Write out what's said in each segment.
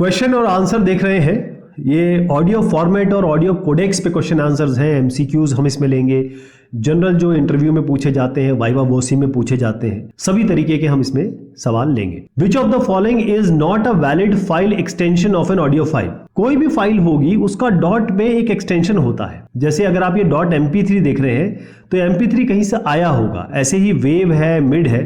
Question और answer देख रहे हैं। ये ऑडियो फॉर्मेट और ऑडियो कोडेक्स पे क्वेश्चन आंसर्स हैं। एमसीक्यूज हम इसमें लेंगे, जनरल जो इंटरव्यू में पूछे जाते हैं, वाइवा वोसी में पूछे जाते हैं, सभी तरीके के हम इसमें सवाल लेंगे। विच of the following is not a valid file extension of an audio file? कोई भी फाइल होगी उसका डॉट में एक एक्सटेंशन होता है। जैसे अगर आप ये डॉट MP3 देख रहे हैं तो MP3 कहीं से आया होगा। ऐसे ही वेव है, मिड है,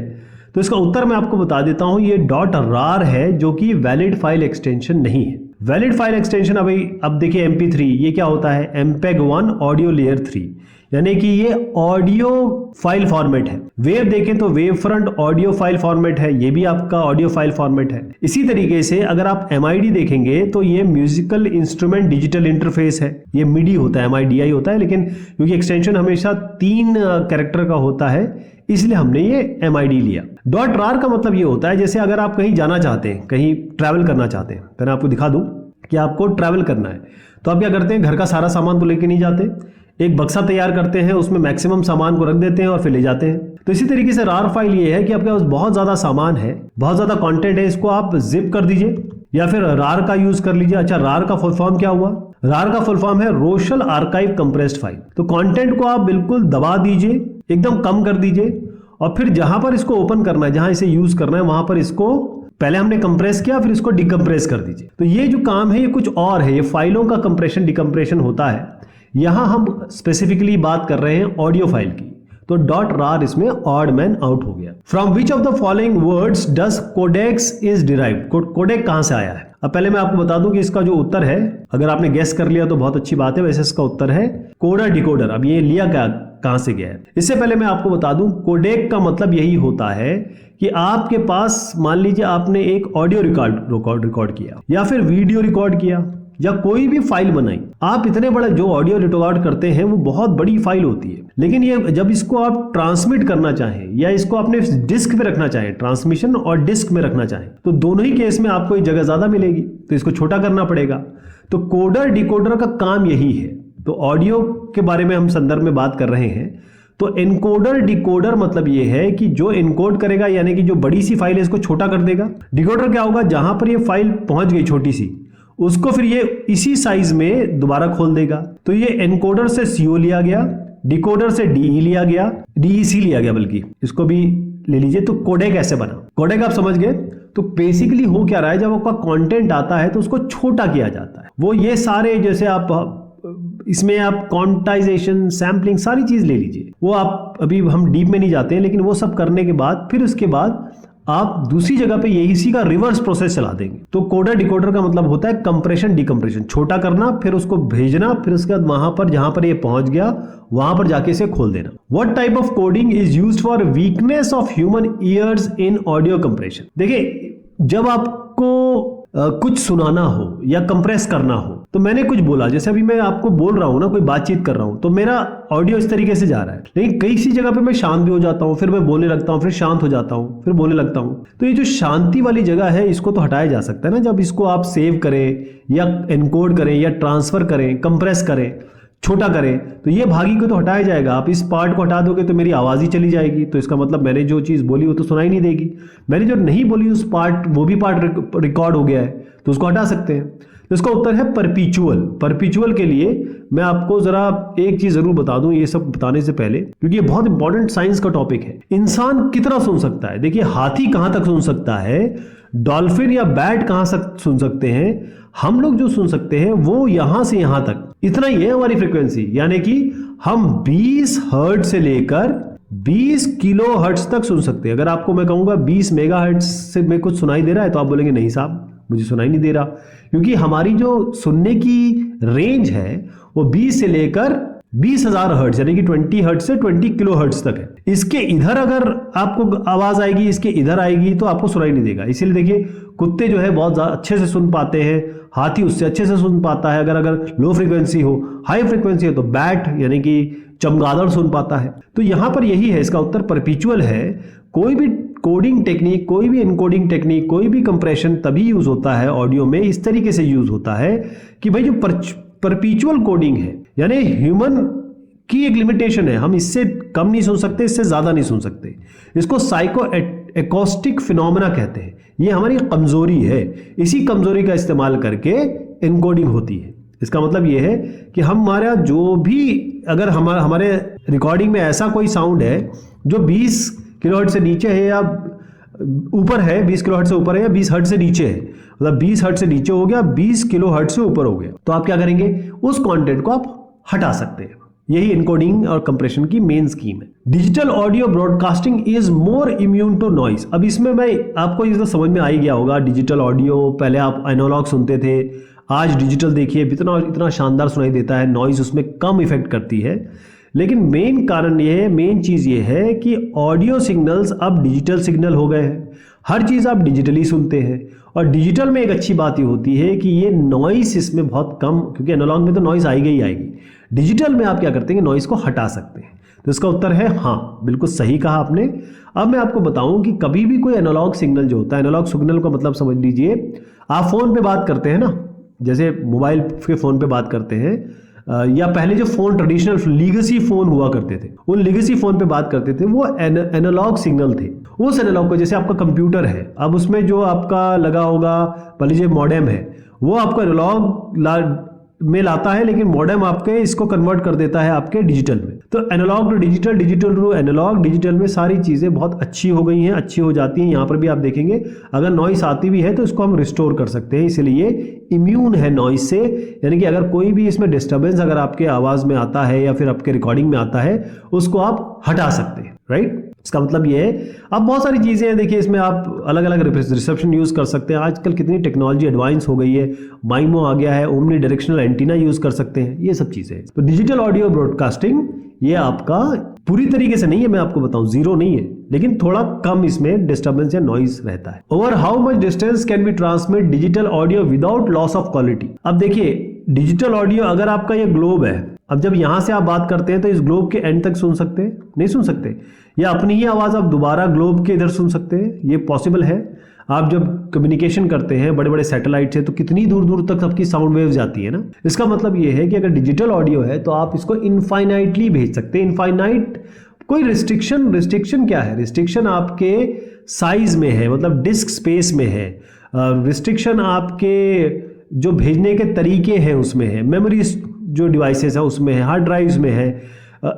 तो इसका उत्तर मैं आपको बता देता हूं, ये डॉट रार है जो कि वैलिड फाइल एक्सटेंशन नहीं है। वैलिड फाइल एक्सटेंशन अब देखिए MP3 ये क्या होता है? MPEG-1 ऑडियो लेयर 3, यानी कि ये ऑडियो फाइल फॉर्मेट है। वेव देखें तो wave front audio file format है, ये भी आपका ऑडियो फाइल फॉर्मेट है। इसी तरीके से अगर आप MID देखेंगे तो ये म्यूजिकल इंस्ट्रूमेंट डिजिटल इंटरफेस है, ये मिडी होता है, MIDI होता है, लेकिन क्योंकि एक्सटेंशन हमेशा 3 कैरेक्टर का होता है इसलिए हमने ये MID लिया। डॉट रार का मतलब ये होता है, जैसे अगर आप कहीं जाना चाहते हैं, कहीं ट्रैवल करना चाहते हैं, तो मैं आपको दिखा दूं कि आपको ट्रैवल करना है तो आप क्या करते हैं, घर का सारा सामान तो लेके नहीं जाते, एक बक्सा तैयार करते हैं, उसमें मैक्सिमम सामान को रख देते हैं और फिर ले जाते हैं। तो इसी तरीके से रार फाइल ये है कि आपके पास बहुत ज्यादा सामान है, बहुत ज्यादा कंटेंट है, इसको आप जिप कर दीजिए या फिर रार का यूज कर लीजिए। अच्छा, रार का फुल फॉर्म क्या हुआ? रार का फुल फॉर्म है रोशल आर्काइव कंप्रेस्ड फाइल। तो कंटेंट को आप बिल्कुल दबा दीजिए, एकदम कम कर दीजिए, और फिर जहां पर इसको ओपन करना है, जहां इसे यूज करना है, वहां पर इसको पहले हमने कंप्रेस किया, फिर इसको डिकम्प्रेस कर दीजिए। तो ये जो काम है ये कुछ और है, ये फाइलों का कंप्रेशन डिकम्प्रेशन होता है। यहां हम स्पेसिफिकली बात कर रहे हैं ऑडियो फाइल की, तो डॉट रार इसमें ऑड मैन आउट हो गया। From which of the following words does codecs is derived? Codec कहां से आया है? अब पहले मैं आपको बता दूं कि इसका जो उत्तर है, अगर आपने गेस कर लिया तो बहुत अच्छी बात है, वैसे इसका उत्तर है कोडर डिकोडर। अब ये लिया क्या, कहां से गया है? इससे पहले मैं आपको बता दूं, कोडेक का मतलब यही होता है कि आपके पास मान लीजिए आपने एक ऑडियो रिकॉर्ड किया या फिर वीडियो रिकॉर्ड किया या कोई भी फाइल बनाई। आप इतने बड़े जो ऑडियो रिकॉर्ड करते हैं वो बहुत बड़ी फाइल होती है, लेकिन ये जब इसको आप ट्रांसमिट करना चाहें या इसको अपने डिस्क पे रखना चाहें, ट्रांसमिशन और डिस्क में रखना चाहें, तो दोनों ही केस में आपको जगह ज्यादा मिलेगी, तो इसको छोटा करना पड़ेगा। तो कोडर डिकोडर का काम यही है। तो ऑडियो के बारे में हम संदर्भ में बात कर रहे हैं, तो एनकोडर डिकोडर मतलब ये है कि जो एनकोड करेगा, यानी कि जो बड़ी सी फाइल है इसको छोटा कर देगा। डिकोडर क्या होगा, जहां पर ये फाइल पहुंच गई छोटी सी, उसको फिर ये इसी साइज में दोबारा खोल देगा। तो ये एनकोडर से CO लिया गया, डिकोडर से DE लिया गया, DEC लिया गया, बल्कि इसको भी ले लीजिए। तो कोडेक ऐसे बना। कोडेक आप समझ गए? तो बेसिकली हो क्या रहा है, जब आपका कंटेंट आता है तो उसको छोटा किया जाता है। वो ये सारे जैसे आप इसमें आप क्वांटाइजेशन, सैम्पलिंग, सारी चीज ले लीजिए, वो आप अभी हम डीप में नहीं जाते हैं, लेकिन वो सब करने के बाद फिर उसके बाद आप दूसरी जगह पे यही इसी का रिवर्स प्रोसेस चला देंगे। तो कोडर डिकोडर का मतलब होता है कंप्रेशन डिकम्प्रेशन, छोटा करना, फिर उसको भेजना, फिर उसके बाद वहां पर जहां पर ये पहुंच गया वहां पर जाके इसे खोल देना। What type of coding is used for weakness of human years in audio compression? देखिए, जब आपको कुछ सुनाना हो या कंप्रेस करना हो, तो मैंने कुछ बोला, जैसे अभी मैं आपको बोल रहा हूं ना, कोई बातचीत कर रहा हूं, तो मेरा ऑडियो इस तरीके से जा रहा है, लेकिन कई सी जगह पे मैं शांत भी हो जाता हूं, फिर मैं बोलने लगता हूं, फिर शांत हो जाता हूं, फिर बोलने लगता हूं। तो ये जो शांति वाली जगह है, इसको तो हटाया जा सकता है ना, जब इसको आप सेव करें या एनकोड करें या ट्रांसफर करें, कंप्रेस करें, छोटा करें, तो ये भागी को तो हटाया जाएगा। आप इस पार्ट को हटा दोगे तो मेरी आवाज ही चली जाएगी, तो इसका मतलब मैंने जो चीज बोली वो तो सुनाई नहीं देगी। मैंने जो नहीं बोली उस पार्ट, वो भी पार्ट रिकॉर्ड हो गया है, तो उसको हटा सकते हैं। तो इसका उत्तर है परपीचुअल। परपीचुअल के लिए मैं आपको जरा एक चीज जरूर बता दूं, ये सब बताने से पहले, क्योंकि ये बहुत इंपॉर्टेंट साइंस का टॉपिक है। इंसान कितना सुन सकता है? देखिए, हाथी कहां तक सुन सकता है, डॉल्फिन या बैट कहां तक सुन सकते हैं, हम लोग जो सुन सकते हैं वो यहां से यहां तक, इतना ही है हमारी फ्रीक्वेंसी। यानी कि हम 20 हर्ट्ज से लेकर 20 किलो हर्ट्ज तक सुन सकते हैं। अगर आपको मैं कहूंगा 20 मेगा हर्ट्ज से में कुछ सुनाई दे रहा है, तो आप बोलेंगे नहीं साहब, मुझे सुनाई नहीं दे रहा, क्योंकि हमारी जो सुनने की रेंज है वो 20 से लेकर 20,000 हर्ट्ज, यानी कि 20 हर्ट्ज से 20 किलो हर्ट्ज तक है। इसके इधर अगर आपको आवाज आएगी, इसके इधर आएगी, तो आपको सुनाई नहीं देगा। इसीलिए देखिए, कुत्ते जो है बहुत अच्छे से सुन पाते हैं, हाथी उससे अच्छे से सुन पाता है। अगर लो फ्रीक्वेंसी हो, हाई फ्रीक्वेंसी हो, तो बैट यानी कि चमगादड़ सुन पाता है। तो यहां पर यही है, इसका उत्तर परपीचुअल है। कोई भी कोडिंग टेक्निक, कोई भी एनकोडिंग टेक्निक, कोई भी कंप्रेशन तभी यूज होता है ऑडियो में, इस तरीके से यूज होता है कि भाई जो परपीचुअल कोडिंग है, यानी ह्यूमन की एक लिमिटेशन है, हम इससे कम नहीं सुन सकते, इससे ज्यादा नहीं सुन सकते। इसको साइको एकॉस्टिक फिनोमेना कहते हैं। ये हमारी कमजोरी है, इसी कमजोरी का इस्तेमाल करके एनकोडिंग होती है। इसका मतलब ये है कि हमारा जो भी, अगर हमारे रिकॉर्डिंग में ऐसा कोई साउंड है जो 20 किलोहर्ट्ज से नीचे है या ऊपर है, 20 किलोहर्ट्ज से ऊपर है या 20 हर्ट्ज से नीचे है, मतलब 20 हर्ट्ज से नीचे हो गया, 20 किलोहर्ट्ज से ऊपर हो गया, तो आप क्या करेंगे, उस कंटेंट को आप हटा सकते हैं। यही एनकोडिंग और कंप्रेशन की मेन स्कीम है। Digital audio broadcasting is more immune to noise. अब इसमें मैं आपको ये तो समझ में आ ही गया होगा, डिजिटल ऑडियो, पहले आप एनालॉग सुनते थे, आज डिजिटल देखिए इतना शानदार सुनाई देता है, नॉइज उसमें कम इफेक्ट करती है। लेकिन मेन कारण ये है, मेन चीज़ ये है कि ऑडियो सिग्नल्स अब डिजिटल सिग्नल हो गए हैं। हर चीज़ आप डिजिटली सुनते हैं, और डिजिटल में एक अच्छी बात ये होती है कि ये नॉइस इसमें बहुत कम, क्योंकि एनालॉग में तो नॉइस आएगी ही आएगी, डिजिटल में आप क्या करते हैं, नॉइस को हटा सकते हैं। तो इसका उत्तर है हाँ, बिल्कुल सही कहा आपने। अब मैं आपको बताऊं कि कभी भी कोई एनालॉग सिग्नल जो होता है, एनालॉग सिग्नल का मतलब समझ लीजिए, आप फ़ोन पे बात करते हैं ना, जैसे मोबाइल के फ़ोन पे बात करते हैं, या पहले जो फ़ोन ट्रेडिशनल लीगेसी फ़ोन हुआ करते थे, उन लीगेसी फ़ोन पे बात करते थे, वो एनालॉग सिग्नल थे। उस एनालॉग को, जैसे आपका कंप्यूटर है, अब उसमें जो आपका लगा होगा, मान लीजिए मॉडेम है, वो आपको एनालॉग में लाता है, लेकिन मॉडेम आपके इसको कन्वर्ट कर देता है आपके डिजिटल में। तो analogue to digital, digital to analogue, digital में सारी चीज़ें बहुत अच्छी हो गई हैं, अच्छी हो जाती हैं। यहाँ पर भी आप देखेंगे अगर नॉइस आती भी है तो इसको हम रिस्टोर कर सकते हैं, इसलिए इम्यून है नॉइस से। यानी कि अगर कोई भी इसमें डिस्टर्बेंस अगर आपके आवाज़ में आता है या फिर आपके रिकॉर्डिंग में आता है, उसको आप हटा सकते हैं, राइट। इसका मतलब ये है, अब बहुत सारी चीज़ें हैं, देखिए इसमें आप अलग अलग रिसेप्शन यूज़ कर सकते हैं। आजकल कितनी टेक्नोलॉजी एडवांस हो गई है, माइमो आ गया है, ओमनी डायरेक्शनल एंटीना यूज़ कर सकते हैं, ये सब चीज़ें। तो डिजिटल ऑडियो ब्रॉडकास्टिंग ये आपका पूरी तरीके से नहीं है, मैं आपको बताऊं जीरो नहीं है, लेकिन थोड़ा कम इसमें डिस्टर्बेंस या नॉइज रहता है। Over how much distance can be transmit digital audio without loss of quality. अब देखिए डिजिटल ऑडियो, अगर आपका ये ग्लोब है, अब जब यहां से आप बात करते हैं तो इस ग्लोब के एंड तक सुन सकते हैं, नहीं सुन सकते, या अपनी ही आवाज़ आप दोबारा ग्लोब के इधर सुन सकते हैं, ये पॉसिबल है। आप जब कम्युनिकेशन करते हैं बड़े बड़े सैटेलाइट से, तो कितनी दूर दूर तक आपकी साउंड वेव जाती है ना। इसका मतलब ये है कि अगर डिजिटल ऑडियो है तो आप इसको इनफाइनाइटली भेज सकते हैं। इनफाइनाइट कोई रिस्ट्रिक्शन क्या है, रिस्ट्रिक्शन आपके साइज में है, मतलब डिस्क स्पेस में है, रिस्ट्रिक्शन आपके जो भेजने के तरीके हैं उसमें है, मेमोरी जो डिवाइसेस है उसमें है, हार्ड ड्राइव्स में है,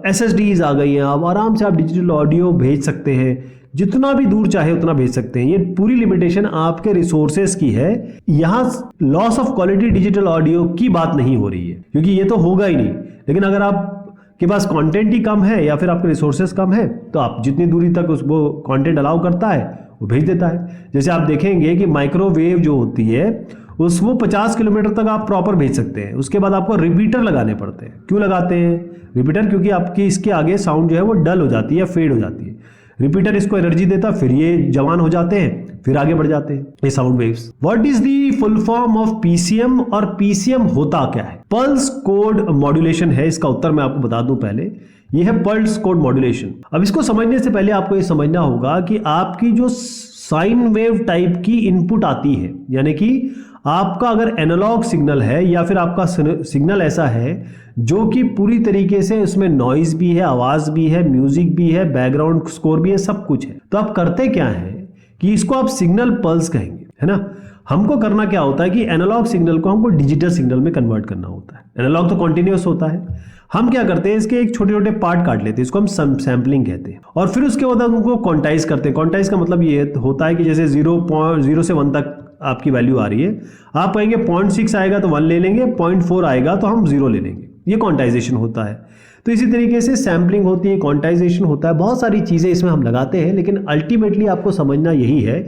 SSDs आ गई हैं, अब आराम से आप डिजिटल ऑडियो भेज सकते हैं, जितना भी दूर चाहे उतना भेज सकते हैं। ये पूरी लिमिटेशन आपके रिसोर्सेज की है। यहाँ loss of quality digital audio की बात नहीं हो रही है, क्योंकि ये तो होगा ही नहीं। लेकिन अगर आप के पास कंटेंट ही कम है या फिर आपके रिसोर्सेज कम है, तो आप जितनी दूरी तक उसको कंटेंट अलाउ करता है वो भेज देता है। जैसे आप देखेंगे कि माइक्रोवेव जो होती है वो 50 किलोमीटर तक आप प्रॉपर भेज सकते हैं, उसके बाद आपको रिपीटर लगाने पड़ते हैं। क्यों लगाते हैं रिपीटर? क्योंकि आपकी इसके आगे साउंड जो है वो डल हो जाती है, फेड हो जाती है। रिपीटर इसको एनर्जी देता, फिर ये जवान हो जाते हैं, फिर आगे बढ़ जाते हैं ये sound waves. What is the full form of PCM, और पीसीएम होता क्या है? पल्स कोड मॉड्यूलेशन है। इसका उत्तर मैं आपको बता दूं पहले, ये है पल्स कोड मॉड्यूलेशन। अब इसको समझने से पहले आपको ये समझना होगा कि आपकी जो साइन वेव टाइप की इनपुट आती है, यानी कि आपका अगर एनालॉग सिग्नल है या फिर आपका सिग्नल ऐसा है जो कि पूरी तरीके से उसमें नॉइज भी है, आवाज भी है, म्यूजिक भी है, बैकग्राउंड स्कोर भी है, सब कुछ है, तो आप करते क्या है कि इसको आप सिग्नल पल्स कहेंगे, है ना। हमको करना क्या होता है कि एनालॉग सिग्नल को हमको डिजिटल सिग्नल में कन्वर्ट करना होता है। एनालॉग तो कॉन्टिन्यूअस होता है, हम क्या करते हैं इसके एक छोटे छोटे पार्ट काट लेते हैं, इसको हम सैम्पलिंग कहते हैं, और फिर उसके बाद उनको क्वांटाइज करते हैं। क्वांटाइज का मतलब ये होता है कि जैसे 0 से 1 तक आपकी वैल्यू आ रही है, आप कहेंगे 0.6 आएगा तो 1 ले लेंगे, 0.4 आएगा तो हम 0 ले लेंगे, ये क्वांटाइजेशन होता है। तो इसी तरीके से सैम्पलिंग होती है, क्वांटाइजेशन होता है, बहुत सारी चीज़ें इसमें हम लगाते हैं। लेकिन अल्टीमेटली आपको समझना यही है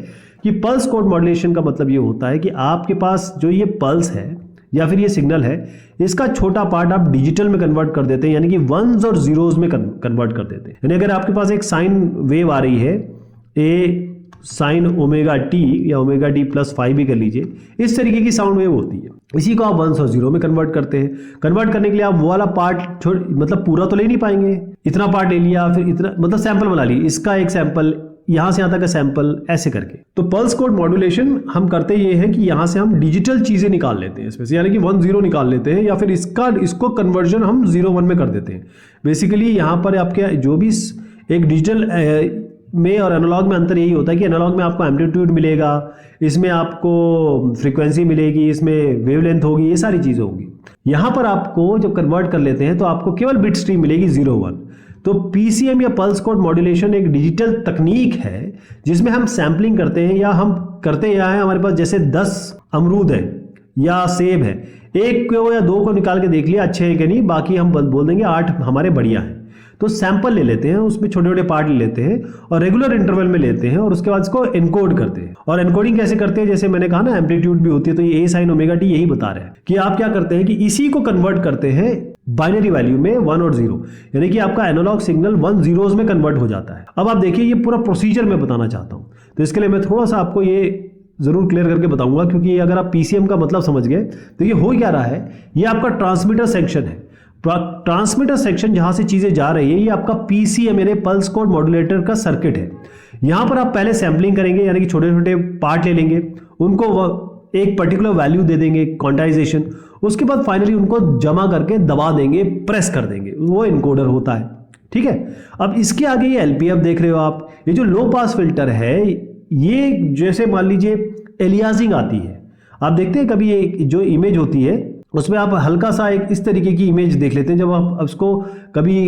कि पल्स कोड मॉड्यूलेशन का मतलब ये होता है कि आपके पास जो ये पल्स है या फिर ये सिग्नल है, इसका छोटा पार्ट आप डिजिटल में कन्वर्ट कर देते हैं, यानी कि 1s और 0s में कन्वर्ट कर देते हैं। यानी अगर आपके पास एक साइन वेव आ रही है, ए साइन ओमेगा टी या ओमेगा टी प्लस 5 भी कर लीजिए, इस तरीके की साउंड वेव होती है, इसी को आप 1s और 0 में कन्वर्ट करते हैं। कन्वर्ट करने के लिए आप वो वाला पार्ट मतलब पूरा तो ले नहीं पाएंगे, इतना पार्ट ले लिया, फिर इतना मतलब सैंपल बना ली, इसका एक सैंपल, यहां से यहां तक का सैंपल, ऐसे करके। तो पल्स कोड मॉड्यूलेशन हम करते ये है कि यहां से हम डिजिटल चीजें निकाल लेते हैं इसमें से, यानी कि 1-0 निकाल लेते हैं, या फिर इसको कन्वर्जन हम 0-1 में कर देते हैं। बेसिकली यहां पर आपके जो भी एक डिजिटल में और एनालॉग में अंतर यही होता है कि एनालॉग में आपको एम्पलीट्यूड मिलेगा, इसमें आपको फ्रीक्वेंसी मिलेगी, इसमें वेवलेंथ होगी, ये सारी चीज़ें होंगी। यहाँ पर आपको जब कन्वर्ट कर लेते हैं तो आपको केवल बिट स्ट्रीम मिलेगी 0 1। तो पीसीएम या पल्स कोड मॉड्यूलेशन एक डिजिटल तकनीक है जिसमें हम सैम्पलिंग करते हैं, या हम करते यहाँ है, हमारे पास जैसे 10 अमरूद है या सेब है, एक को या दो को निकाल के देख लिया अच्छे हैं कि नहीं, बाकी हम बोल देंगे 8 हमारे बढ़िया हैं। तो सैंपल ले लेते हैं, उसमें छोटे छोटे पार्ट ले लेते हैं और रेगुलर इंटरवल में लेते हैं और उसके बाद इसको एनकोड करते हैं। और एनकोडिंग कैसे करते हैं, जैसे मैंने कहा ना एम्पलीट्यूड भी होती है, तो ये ए साइन ओमेगा टी यही बता रहे हैं कि आप क्या करते हैं कि इसी को कन्वर्ट करते हैं बाइनरी वैल्यू में 1 और 0, यानी कि आपका एनालॉग सिग्नल 1 zeros में कन्वर्ट हो जाता है। अब आप देखिए ये पूरा प्रोसीजर मैं बताना चाहता हूँ, तो इसके लिए मैं थोड़ा सा आपको ये जरूर क्लियर करके बताऊंगा, क्योंकि अगर आप पीसीएम का मतलब समझ गए तो ये हो क्या रहा है, ये आपका ट्रांसमीटर सेक्शन है। ट्रांसमीटर सेक्शन जहां से चीजें जा रही है ये आपका पीसीएम यानी पल्स कोड मॉड्यूलेटर का सर्किट है। यहां पर आप पहले सैम्पलिंग करेंगे, यानी कि छोटे छोटे पार्ट ले लेंगे, उनको एक पर्टिकुलर वैल्यू दे देंगे क्वांटाइजेशन, उसके बाद फाइनली उनको जमा करके दबा देंगे, प्रेस कर देंगे, वो इनकोडर होता है। ठीक है, अब इसके आगे ये एलपीएफ देख रहे हो आप, ये जो लो पास फिल्टर है, ये जैसे मान लीजिए एलियासिंग आती है, आप देखते हैं कभी ये जो इमेज होती है उसमें आप हल्का सा एक इस तरीके की इमेज देख लेते हैं, जब आप उसको कभी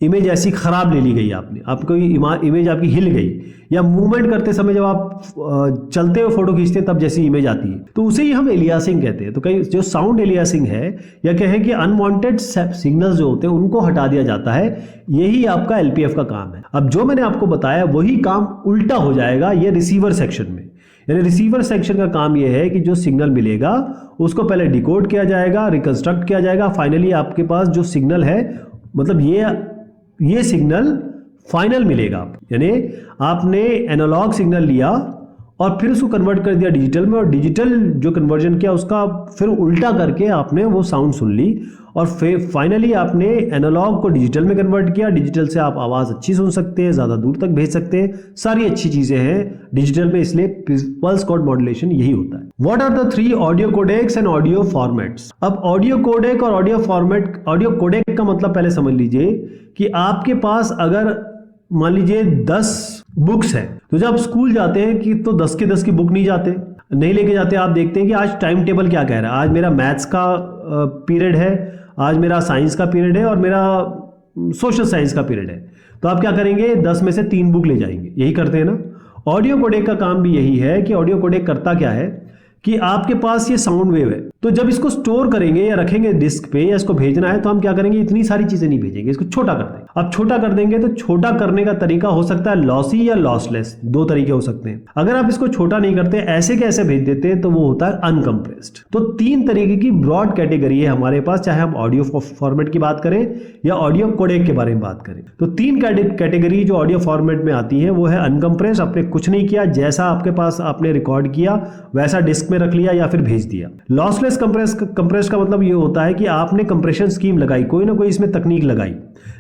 इमेज ऐसी खराब ले ली गई आपने, आपको इमेज आपकी हिल गई, या मूवमेंट करते समय जब आप चलते हुए फोटो खींचते हैं तब जैसी इमेज आती है, तो उसे ही हम एलियासिंग कहते हैं। तो कहीं जो साउंड एलियासिंग है, या कहें कि अनवांटेड सिग्नल्स जो होते हैं उनको हटा दिया जाता है, यही आपका एलपीएफ का काम है। अब जो मैंने आपको बताया वही काम उल्टा हो जाएगा ये रिसीवर सेक्शन में, यानी रिसीवर सेक्शन का काम यह है कि जो सिग्नल मिलेगा उसको पहले डिकोड किया जाएगा, रिकंस्ट्रक्ट किया जाएगा, फाइनली आपके पास जो सिग्नल है, मतलब ये सिग्नल फाइनल मिलेगा। यानी आपने एनालॉग सिग्नल लिया और फिर उसको कन्वर्ट कर दिया डिजिटल में, और डिजिटल जो कन्वर्जन किया उसका फिर उल्टा करके आपने वो साउंड सुन ली, और फिर फाइनली आपने एनालॉग को डिजिटल में कन्वर्ट किया। डिजिटल से आप आवाज़ अच्छी सुन सकते हैं, ज़्यादा दूर तक भेज सकते हैं, सारी अच्छी चीज़ें हैं डिजिटल में, इसलिए पल्स कोड मॉड्यूलेशन यही होता है। What are the 3 audio codecs and audio formats. अब ऑडियो कोडेक और ऑडियो फॉर्मेट, ऑडियो कोडेक का मतलब पहले समझ लीजिए कि आपके पास अगर मान लीजिए 10 बुक्स हैं, तो जब स्कूल जाते हैं कि तो 10 के 10 की बुक नहीं लेके जाते। आप देखते हैं कि आज टाइम टेबल क्या कह रहा है, आज मेरा मैथ्स का पीरियड है, आज मेरा साइंस का पीरियड है और मेरा सोशल साइंस का पीरियड है, तो आप क्या करेंगे, 10 में से 3 बुक ले जाएंगे, यही करते हैं ना। ऑडियो कोडेक का काम भी यही है कि ऑडियो कोडेक करता क्या है कि आपके पास ये साउंड वेव है, तो जब इसको स्टोर करेंगे या रखेंगे डिस्क पे या इसको भेजना है, तो हम क्या करेंगे, इतनी सारी चीजें नहीं भेजेंगे, इसको छोटा कर देंगे। अब छोटा कर देंगे तो छोटा करने का तरीका हो सकता है लॉसी या लॉसलेस, 2 तरीके हो सकते हैं। अगर आप इसको छोटा नहीं करते, ऐसे के ऐसे भेज देते हैं, तो वो होता है अनकम्प्रेस्ड। तो 3 तरीके की ब्रॉड कैटेगरी है हमारे पास, चाहे हम ऑडियो फॉर्मेट की बात करें या ऑडियो कोडेक के बारे में बात करें। तो 3 कैटेगरी जो ऑडियो फॉर्मेट में आती है वो है अनकम्प्रेस्ड, आपने कुछ नहीं किया, जैसा आपके पास आपने रिकॉर्ड किया वैसा डिस्क में रख लिया या फिर भेज दिया। लॉसलेस कंप्रेस का मतलब ये होता है कि आपने कंप्रेशन स्कीम लगाई, कोई ना कोई इसमें तकनीक लगाई,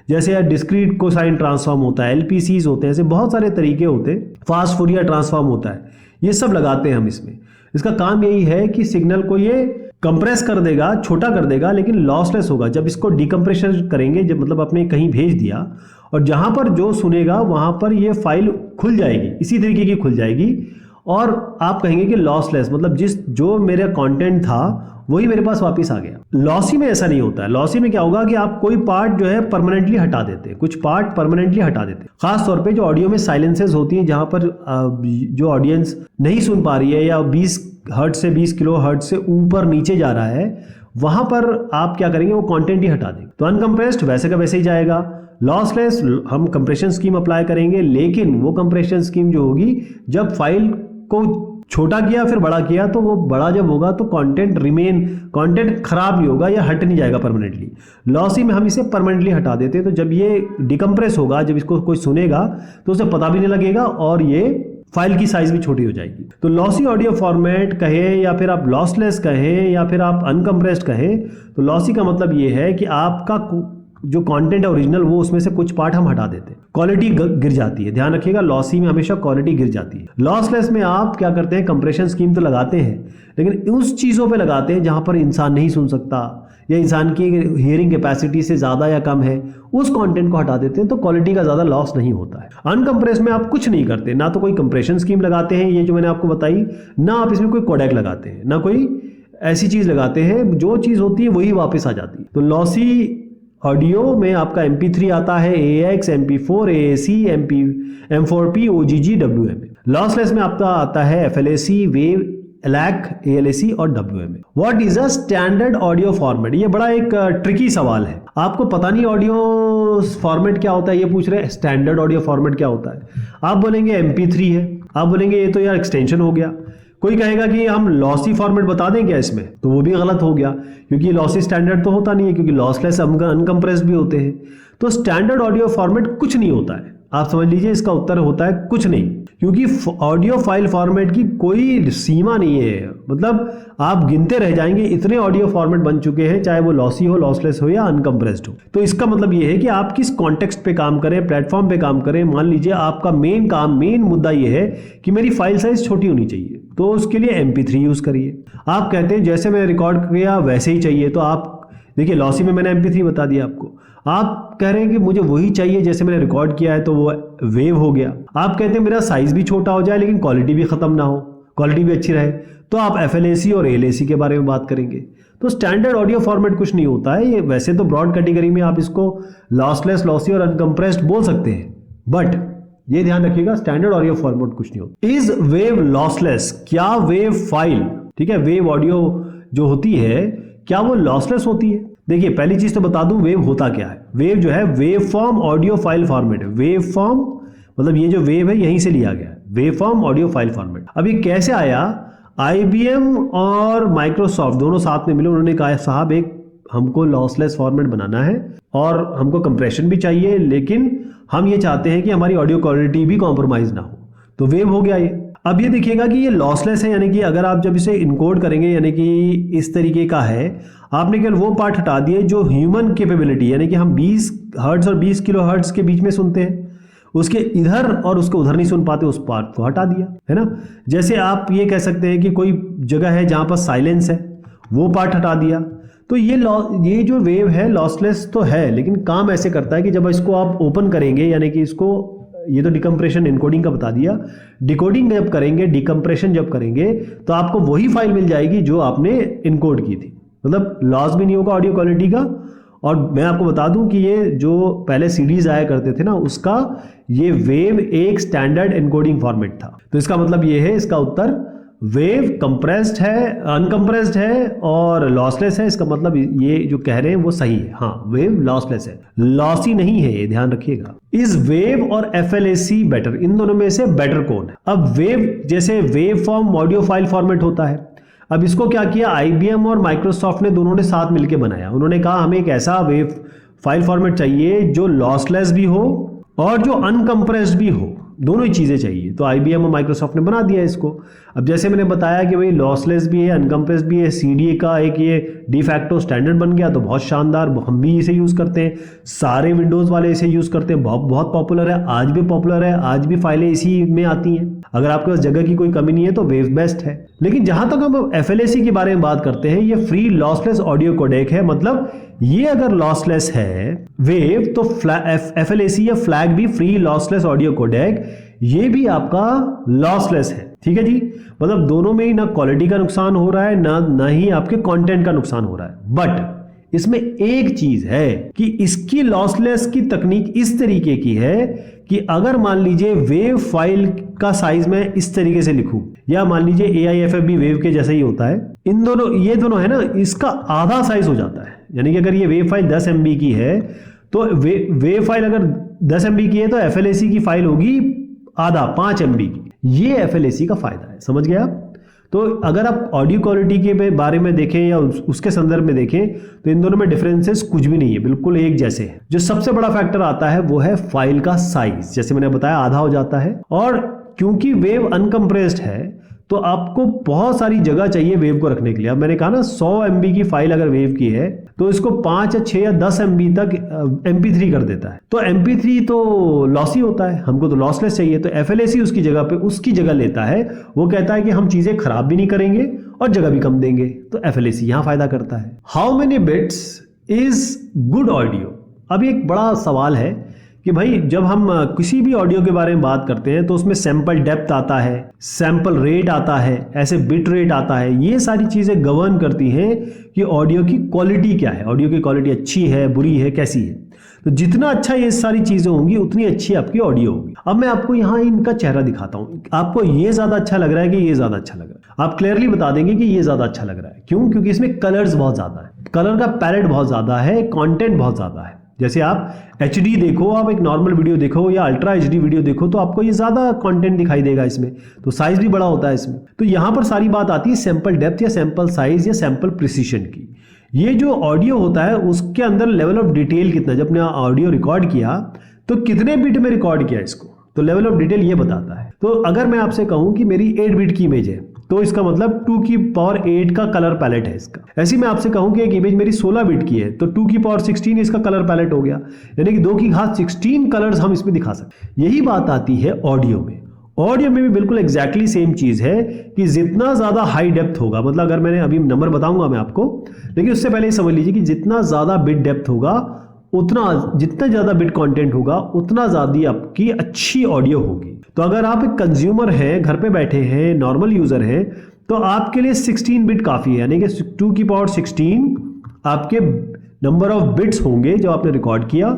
जैसे डिस्क्रीट कोसाइन ट्रांसफॉर्म होता है, एलपीसीज होते हैं, ऐसे बहुत सारे तरीके होते हैं, फास्ट फूरियर ट्रांसफॉर्म होता है, ये सब लगाते हैं हम इसमें। इसका काम यही है कि सिग्नल को ये कंप्रेस कर देगा, छोटा कर देगा, लेकिन लॉसलेस होगा। जब इसको डिकम्प्रेशन करेंगे, जब मतलब आपने कहीं भेज दिया और जहां पर जो सुनेगा वहां पर ये फाइल खुल जाएगी, इसी तरीके की खुल जाएगी, और आप कहेंगे कि लॉसलेस मतलब जो मेरा कंटेंट था वही मेरे पास वापस आ गया। लॉसी में ऐसा नहीं होता है। लॉसी में क्या होगा कि आप कोई पार्ट जो है परमानेंटली हटा देते हैं, कुछ पार्ट परमानेंटली हटा देते हैं, खास तौर पे जो ऑडियो में साइलेंसेस होती हैं, जहां पर जो ऑडियंस नहीं सुन पा रही है या 20 हर्ट्ज से 20 किलो हर्ट्ज से ऊपर नीचे जा रहा है, वहां पर आप क्या करेंगे, वो कंटेंट ही हटा देंगे। तो अनकम्प्रेस्ड वैसे का वैसे ही जाएगा। लॉसलेस हम कंप्रेशन स्कीम अप्लाई करेंगे, लेकिन वो कंप्रेशन स्कीम जो होगी, जब फाइल को छोटा किया फिर बड़ा किया, तो वो बड़ा जब होगा तो कंटेंट खराब नहीं होगा या हट नहीं जाएगा परमानेंटली। लॉसी में हम इसे परमानेंटली हटा देते हैं, तो जब ये डिकम्प्रेस होगा, जब इसको कोई सुनेगा तो उसे पता भी नहीं लगेगा और ये फाइल की साइज भी छोटी हो जाएगी। तो लॉसी ऑडियो फॉर्मेट कहें या फिर आप लॉसलेस कहें या फिर आप अनकम्प्रेस्ड कहें, तो लॉसी का मतलब ये है कि आपका जो कंटेंट है ओरिजिनल वो उसमें से कुछ पार्ट हम हटा देते हैं, क्वालिटी गिर जाती है। ध्यान रखिएगा, लॉसी में हमेशा क्वालिटी गिर जाती है। लॉसलेस में आप क्या करते हैं, कंप्रेशन स्कीम तो लगाते हैं, लेकिन उस चीज़ों पे लगाते हैं जहां पर इंसान नहीं सुन सकता या इंसान की हियरिंग कैपेसिटी से ज़्यादा या कम है, उस कंटेंट को हटा देते हैं, तो क्वालिटी का ज़्यादा लॉस नहीं होता है। अनकम्प्रेस में आप कुछ नहीं करते, ना तो कोई कंप्रेशन स्कीम लगाते हैं, ये जो मैंने आपको बताई, ना आप इसमें कोई कोडेक लगाते हैं, ना कोई ऐसी चीज़ लगाते हैं, जो चीज़ होती है वही वापस आ जाती है। तो लॉसी ऑडियो में आपका MP3 आता है, AX, MP4, AAC, M4P, OGG, WMA। Lossless में आपका आता है FLAC, वेव, LAC, ALAC और WMA। What is a standard audio format? ये बड़ा एक ट्रिकी सवाल है। आपको पता नहीं ऑडियो फॉर्मेट क्या होता है, ये पूछ रहे हैं स्टैंडर्ड ऑडियो फॉर्मेट क्या होता है। आप बोलेंगे MP3 है, आप बोलेंगे ये तो यार एक्सटेंशन हो गया। कोई कहेगा कि हम लॉसी फॉर्मेट बता दें क्या इसमें, तो वो भी गलत हो गया, क्योंकि लॉसी स्टैंडर्ड तो होता नहीं है, क्योंकि लॉसलेस अनकम्प्रेस्ड भी होते हैं। तो स्टैंडर्ड ऑडियो फॉर्मेट कुछ नहीं होता है, आप समझ लीजिए इसका उत्तर होता है कुछ नहीं, क्योंकि ऑडियो फाइल फॉर्मेट की कोई सीमा नहीं है। मतलब आप गिनते रह जाएंगे, इतने ऑडियो फॉर्मेट बन चुके हैं, चाहे वो लॉसी हो, लॉसलेस हो या अनकम्प्रेस्ड हो। तो इसका मतलब ये है कि आप किस कॉन्टेक्स्ट पे काम करें, प्लेटफॉर्म पे काम करें। मान लीजिए आपका मेन मुद्दा ये है कि मेरी फाइल साइज छोटी होनी चाहिए, तो उसके लिए MP3 यूज करिए। आप कहते हैं जैसे मैंने रिकॉर्ड किया वैसे ही चाहिए, तो आप देखिए लॉसी में मैंने MP3 बता दिया आपको। आप कह रहे हैं कि मुझे वही चाहिए जैसे मैंने रिकॉर्ड किया है, तो वो वेव हो गया। आप कहते हैं मेरा साइज भी छोटा हो जाए लेकिन क्वालिटी भी खत्म ना हो, क्वालिटी भी अच्छी रहे, तो आप FLAC और ALAC के बारे में बात करेंगे। तो स्टैंडर्ड ऑडियो फॉर्मेट कुछ नहीं होता है। ये वैसे तो ब्रॉड कैटेगरी में आप इसको लॉसलेस, लॉसी और अनकम्प्रेस्ड बोल सकते हैं, बट ये ध्यान रखिएगा स्टैंडर्ड ऑडियो फॉर्मेट कुछ नहीं होता। Is wave lossless? क्या वेव फाइल, ठीक है, वेव ऑडियो जो होती है, क्या वो लॉसलेस होती है? देखिए पहली चीज तो बता दूं, वेव होता क्या है। वेव जो है wave form audio file format है। वेव फॉर्म मतलब ये जो वेव है यहीं से लिया गया है, wave form audio file format. अब ये कैसे आया? IBM और माइक्रोसॉफ्ट दोनों साथ में मिले, उन्होंने कहा साहब एक हमको लॉसलेस फॉर्मेट बनाना है और हमको कंप्रेशन भी चाहिए, लेकिन हम ये चाहते हैं कि हमारी ऑडियो क्वालिटी भी कॉम्प्रोमाइज ना हो, तो वेव हो गया ये। अब ये देखिएगा कि ये लॉसलेस है, यानी कि अगर आप जब इसे इनकोड करेंगे, यानी कि इस तरीके का है, आपने केवल वो पार्ट हटा दिए जो ह्यूमन कैपेबिलिटी, यानी कि हम 20 हर्ट्ज और 20 किलो हर्ट्ज के बीच में सुनते हैं, उसके इधर और उसको उधर नहीं सुन पाते, उस पार्ट को हटा दिया, है ना। जैसे आप ये कह सकते हैं कि कोई जगह है जहां पर साइलेंस है, वो पार्ट हटा दिया। तो ये जो वेव है लॉसलेस तो है, लेकिन काम ऐसे करता है कि जब इसको आप ओपन करेंगे, यानी कि इसको, ये तो डिकम्प्रेशन इनकोडिंग का बता दिया, डिकोडिंग जब करेंगे, डिकम्प्रेशन जब करेंगे, तो आपको वही फाइल मिल जाएगी जो आपने इनकोड की थी। मतलब लॉस भी नहीं होगा ऑडियो क्वालिटी का। और मैं आपको बता दूं कि ये जो पहले सीडीज आया करते थे ना, उसका ये वेव एक स्टैंडर्ड इनकोडिंग फॉर्मेट था। तो इसका मतलब ये है, इसका उत्तर वेव कंप्रेस्ड है, अनकंप्रेस्ड है और लॉसलेस है। इसका मतलब ये जो कह रहे हैं वो सही है। हाँ, वेव लॉसलेस है, लॉसी नहीं है, ये ध्यान रखिएगा। इज वेव और FLAC बेटर? इन दोनों में से बेटर कौन है? अब वेव, जैसे wave form audio file format होता है, अब इसको क्या किया, IBM और माइक्रोसॉफ्ट ने दोनों ने साथ मिलकर बनाया। उन्होंने कहा हमें एक ऐसा वेव फाइल फॉर्मेट चाहिए जो लॉसलेस भी हो और जो अनकंप्रेस्ड भी हो, दोनों ही चीज़ें चाहिए। तो IBM और माइक्रोसॉफ्ट ने बना दिया इसको। अब जैसे मैंने बताया कि भाई लॉसलेस भी है, अनकम्प्रेस्ड भी है, CDA का एक ये डिफैक्टो स्टैंडर्ड बन गया, तो बहुत शानदार, हम भी इसे यूज़ करते हैं, सारे विंडोज़ वाले इसे यूज़ करते हैं, बहुत पॉपुलर है, आज भी पॉपुलर है, आज भी फाइलें इसी में आती हैं। अगर आपके पास जगह की कोई कमी नहीं है तो वेव बेस्ट है। लेकिन जहां तक हम FLAC के बारे में बात करते हैं, ये फ्री लॉसलेस ऑडियो कोडेक है। मतलब ये अगर लॉसलेस है वेव, तो FLAC या फ्लैग भी फ्री लॉसलेस ऑडियो कोडेक, ये भी आपका लॉसलेस है। ठीक है जी, मतलब दोनों में ही ना क्वालिटी का नुकसान हो रहा है, ना ही आपके कंटेंट का नुकसान हो रहा है। बट इसमें एक चीज है कि इसकी लॉसलेस की तकनीक इस तरीके की है कि अगर मान लीजिए वेव फाइल का साइज मैं इस तरीके से लिखूं, या मान लीजिए AIFF भी वेव के जैसा ही होता है, इन दोनों, ये दोनों है ना, इसका आधा साइज हो जाता है। यानी कि अगर ये वेव फाइल 10 MB की है, तो वेव फाइल अगर 10 MB की है, तो FLAC की फाइल होगी आधा, 5 MB की। ये FLAC का फायदा है, समझ गए आप। तो अगर आप ऑडियो क्वालिटी के बारे में देखें या उसके संदर्भ में देखें, तो इन दोनों में डिफरेंसेस कुछ भी नहीं है, बिल्कुल एक जैसे हैं। जो सबसे बड़ा फैक्टर आता है वो है फाइल का साइज, जैसे मैंने बताया आधा हो जाता है। और क्योंकि वेव अनकम्प्रेस्ड है, तो आपको बहुत सारी जगह चाहिए वेव को रखने के लिए। अब मैंने कहा ना 100 MB की फाइल अगर वेव की है तो इसको 5 या 6 या 10 MB तक MP3 कर देता है। तो MP3 तो लॉसी होता है, हमको तो लॉसलेस चाहिए। तो FLAC उसकी जगह पे उसकी जगह लेता है। वो कहता है कि हम चीजें खराब भी नहीं करेंगे और जगह भी कम देंगे। तो FLAC यहां फायदा करता है। How many bits is good audio? अब एक बड़ा सवाल है कि भाई जब हम किसी भी ऑडियो के बारे में बात करते हैं तो उसमें सैंपल डेप्थ आता है, सैंपल रेट आता है, ऐसे बिट रेट आता है। ये सारी चीज़ें गवर्न करती हैं कि ऑडियो की क्वालिटी क्या है, ऑडियो की क्वालिटी अच्छी है, बुरी है, कैसी है। तो जितना अच्छा ये सारी चीज़ें होंगी उतनी अच्छी आपकी ऑडियो होगी। अब मैं आपको यहाँ इनका चेहरा दिखाता हूँ, आपको ये ज़्यादा अच्छा लग रहा है कि ये ज़्यादा अच्छा लग रहा है? आप क्लियरली बता देंगे कि ये ज़्यादा अच्छा लग रहा है। क्यों? क्योंकि इसमें कलर्स बहुत ज़्यादा है, कलर का पैलेट बहुत ज़्यादा है, कॉन्टेंट बहुत ज़्यादा है। जैसे आप HD देखो, आप एक नॉर्मल वीडियो देखो या अल्ट्रा HD वीडियो देखो तो आपको ये ज़्यादा कंटेंट दिखाई देगा इसमें, तो साइज़ भी बड़ा होता है इसमें। तो यहाँ पर सारी बात आती है सैंपल डेप्थ या सैंपल साइज या सैंपल प्रिसीशन की। ये जो ऑडियो होता है उसके अंदर लेवल ऑफ डिटेल कितना, जब आपने ऑडियो रिकॉर्ड किया तो कितने बिट में रिकॉर्ड किया इसको, तो लेवल ऑफ डिटेल ये बताता है। तो अगर मैं आपसे कहूँ कि मेरी 8 बिट की इमेज है तो इसका मतलब 2 की पावर 8 का कलर पैलेट है इसका। ऐसे मैं आपसे कहूं कि एक इमेज मेरी 16 बिट की है तो 2 की पावर 16 इसका कलर पैलेट हो गया, यानी कि 2 की घात 16 कलर्स हम इसमें दिखा सकते। यही बात आती है ऑडियो में। ऑडियो में भी बिल्कुल एग्जैक्टली सेम चीज है कि जितना ज्यादा हाई डेप्थ होगा, मतलब अगर मैंने अभी नंबर बताऊंगा मैं आपको, लेकिन उससे पहले समझ लीजिए कि जितना ज्यादा बिट डेप्थ होगा उतना, जितना ज्यादा बिट कंटेंट होगा उतना ज्यादा आपकी अच्छी ऑडियो होगी। तो अगर आप एक कंज्यूमर हैं, घर पे बैठे हैं, नॉर्मल यूजर हैं, तो आपके लिए 16 बिट काफी है, यानी कि 2 की पावर 16 आपके नंबर ऑफ बिट्स होंगे जो आपने रिकॉर्ड किया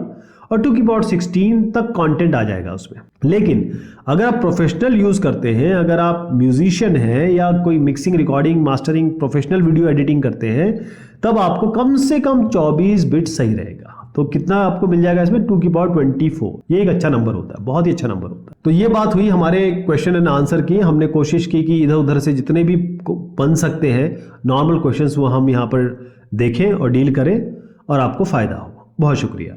और 2 की पावर 16 तक कंटेंट आ जाएगा उसमें। लेकिन अगर आप प्रोफेशनल यूज करते हैं, अगर आप म्यूजिशियन हैं या कोई mixing, recording, mastering, professional video editing करते हैं, तब आपको कम से कम 24 बिट सही रहेगा। तो कितना आपको मिल जाएगा इसमें? 2 की पावर 24। ये एक अच्छा नंबर होता है, बहुत ही अच्छा नंबर होता है। तो ये बात हुई हमारे क्वेश्चन एंड आंसर की। हमने कोशिश की कि इधर उधर से जितने भी बन सकते हैं नॉर्मल क्वेश्चंस वो हम यहाँ पर देखें और डील करें और आपको फायदा हो। बहुत शुक्रिया।